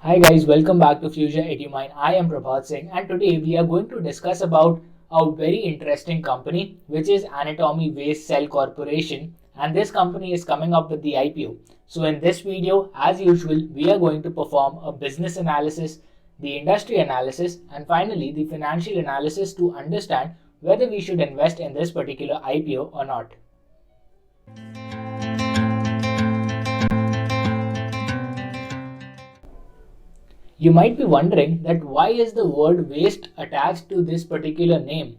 Hi guys, welcome back to Future EduMind. I am Prabhat Singh and today we are going to discuss about a very interesting company which is Anatomy Waste Cell Corporation, and this company is coming up with the IPO. So in this video, as usual, we are going to perform a business analysis, the industry analysis, and finally the financial analysis to understand whether we should invest in this particular IPO or not. You might be wondering that why is the word waste attached to this particular name?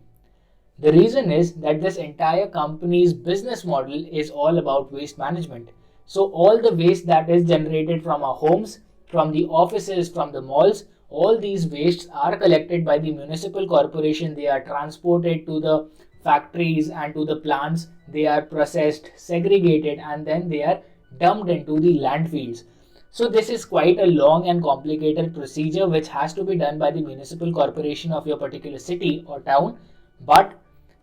The reason is that this entire company's business model is all about waste management. So all the waste that is generated from our homes, from the offices, from the malls, all these wastes are collected by the municipal corporation. They are transported to the factories and to the plants. They are processed, segregated, and then they are dumped into the landfills. So this is quite a long and complicated procedure which has to be done by the municipal corporation of your particular city or town. But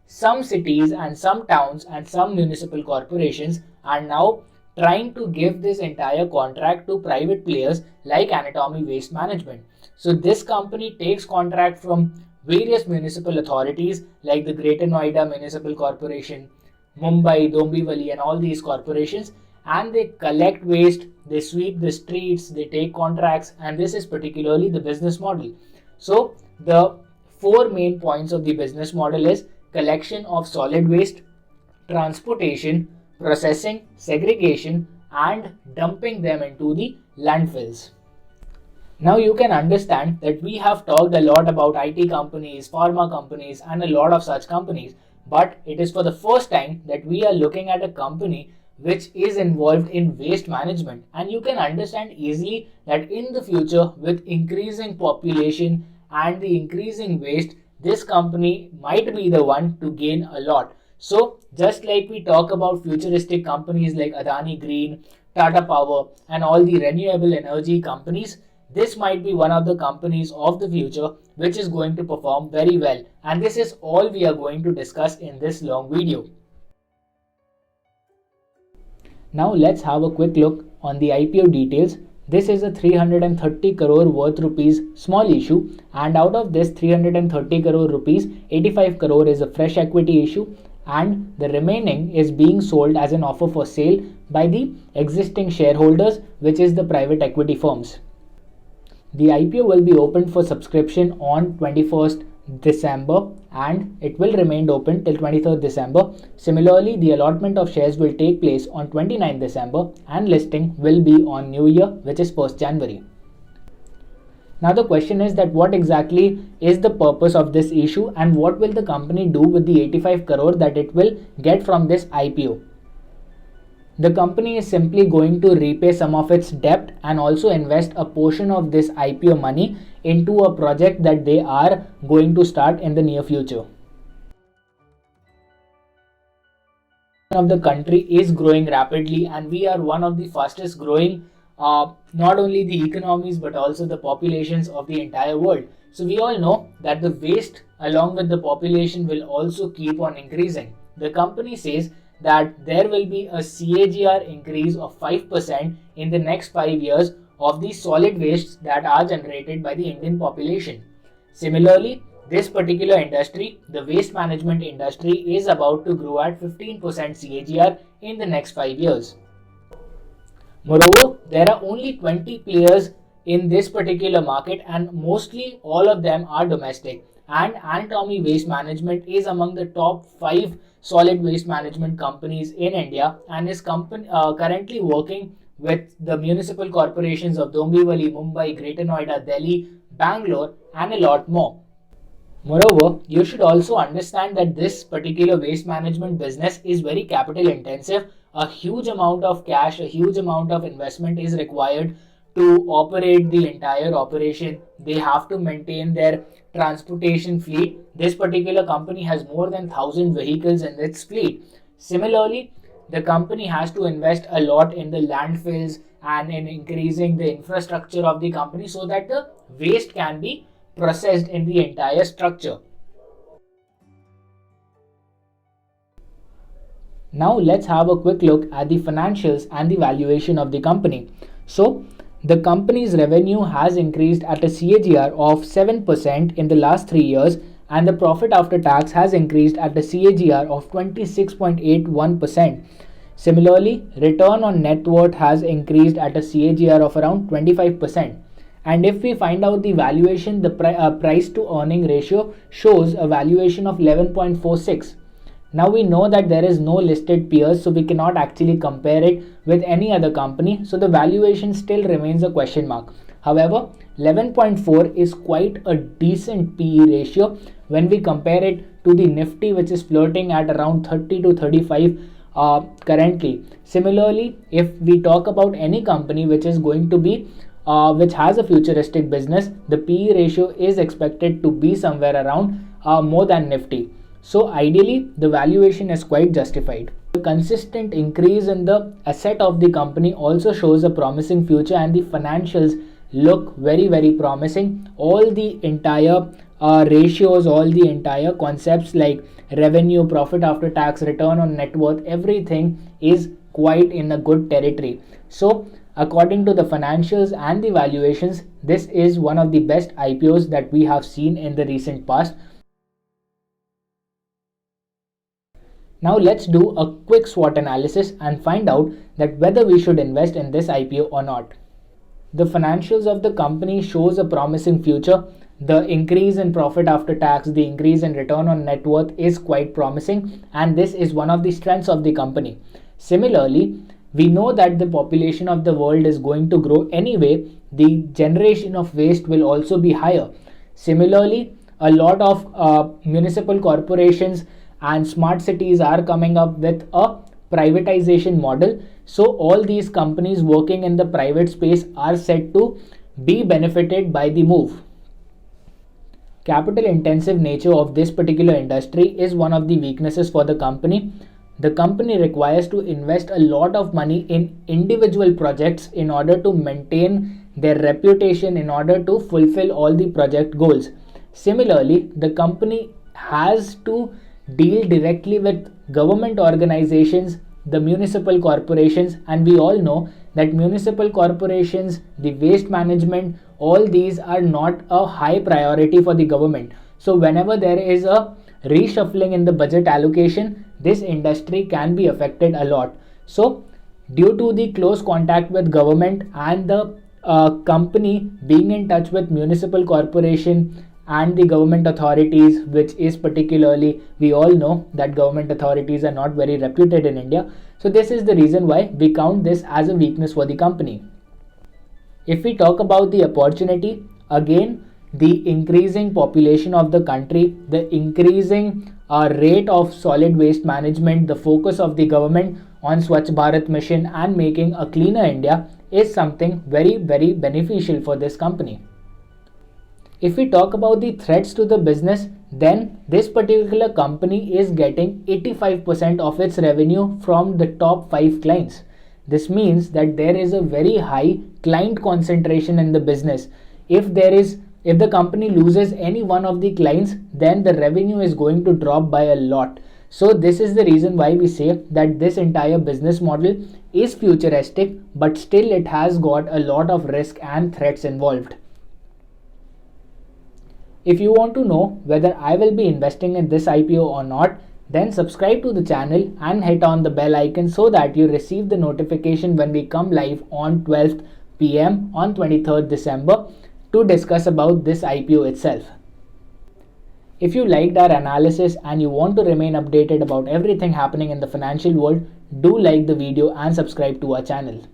some cities and some towns and some municipal corporations are now trying to give this entire contract to private players like Anatomy Waste Management. So this company takes contract from various municipal authorities like the Greater Noida Municipal Corporation, Mumbai, Dombivli, and all these corporations, and they collect waste, they sweep the streets, they take contracts, and this is particularly the business model. So the four main points of the business model is collection of solid waste, transportation, processing, segregation, and dumping them into the landfills. Now you can understand that we have talked a lot about IT companies, pharma companies, and a lot of such companies, but it is for the first time that we are looking at a company which is involved in waste management, and you can understand easily that in the future, with increasing population and the increasing waste, this company might be the one to gain a lot. So just like we talk about futuristic companies like Adani Green, Tata Power, and all the renewable energy companies, this might be one of the companies of the future which is going to perform very well, and this is all we are going to discuss in this long video. Now let's have a quick look on the IPO details. This is a 330 crore worth rupees small issue, and out of this 330 crore rupees, 85 crore is a fresh equity issue, and the remaining is being sold as an offer for sale by the existing shareholders, which is the private equity firms. The IPO will be opened for subscription on 21st December and it will remain open till 23rd December. Similarly, the allotment of shares will take place on 29th December and listing will be on New Year, which is 1st January. Now the question is that what exactly is the purpose of this issue and what will the company do with the 85 crore that it will get from this IPO? The company is simply going to repay some of its debt and also invest a portion of this IPO money into a project that they are going to start in the near future. Of the country is growing rapidly, and we are one of the fastest growing not only the economies but also the populations of the entire world. So we all know that the waste along with the population will also keep on increasing. The company says that there will be a CAGR increase of 5% in the next 5 years of the solid wastes that are generated by the Indian population. Similarly, this particular industry, the waste management industry, is about to grow at 15% CAGR in the next 5 years. Moreover, there are only 20 players in this particular market and mostly all of them are domestic. And Anatomy Waste Management is among the top 5 solid waste management companies in India and is currently working with the municipal corporations of Dombivli, Mumbai, Greater Noida, Delhi, Bangalore, and a lot more. Moreover, you should also understand that this particular waste management business is very capital intensive. A huge amount of cash, a huge amount of investment is required to operate the entire operation. They have to maintain their transportation fleet. This particular company has more than 1,000 vehicles in its fleet. Similarly, the company has to invest a lot in the landfills and in increasing the infrastructure of the company so that the waste can be processed in the entire structure. Now let's have a quick look at the financials and the valuation of the company. So The company's revenue has increased at a CAGR of 7% in the last 3 years, and the profit after tax has increased at a CAGR of 26.81%. Similarly, return on net worth has increased at a CAGR of around 25%. And if we find out the valuation, the price to earning ratio shows a valuation of 11.46. Now we know that there is no listed peers, so we cannot actually compare it with any other company, so the valuation still remains a question mark. However, 11.4 is quite a decent PE ratio when we compare it to the Nifty, which is flirting at around 30 to 35 currently. Similarly, if we talk about any company which is going to be which has a futuristic business, the PE ratio is expected to be somewhere around more than Nifty. So ideally, the valuation is quite justified. The consistent increase in the asset of the company also shows a promising future, and the financials look very promising. All the entire ratios, all the entire concepts like revenue, profit after tax, return on net worth, everything is quite in a good territory. So according to the financials and the valuations, this is one of the best IPOs that we have seen in the recent past. Now let's do a quick SWOT analysis and find out that whether we should invest in this IPO or not. The financials of the company shows a promising future. The increase in profit after tax, the increase in return on net worth is quite promising, and this is one of the strengths of the company. Similarly, we know that the population of the world is going to grow anyway. The generation of waste will also be higher. Similarly, a lot of municipal corporations and smart cities are coming up with a privatization model. So all these companies working in the private space are said to be benefited by the move. Capital intensive nature of this particular industry is one of the weaknesses for the company. The company requires to invest a lot of money in individual projects in order to maintain their reputation, in order to fulfill all the project goals. Similarly, the company has to deal directly with government organizations, the municipal corporations, and we all know that municipal corporations, the waste management, all these are not a high priority for the government. So whenever there is a reshuffling in the budget allocation, this industry can be affected a lot. So due to the close contact with government and the company being in touch with municipal corporation and the government authorities, which is particularly, we all know that government authorities are not very reputed in India. So this is the reason why we count this as a weakness for the company. If we talk about the opportunity, again, the increasing population of the country, the increasing rate of solid waste management, the focus of the government on Swachh Bharat mission and making a cleaner India is something very beneficial for this company. If we talk about the threats to the business, then this particular company is getting 85% of its revenue from the top 5 clients. This means that there is a very high client concentration in the business. If the company loses any one of the clients, then the revenue is going to drop by a lot. So this is the reason why we say that this entire business model is futuristic, but still it has got a lot of risk and threats involved. If you want to know whether I will be investing in this IPO or not, then subscribe to the channel and hit on the bell icon so that you receive the notification when we come live on 12th PM on 23rd December to discuss about this IPO itself. If you liked our analysis and you want to remain updated about everything happening in the financial world, do like the video and subscribe to our channel.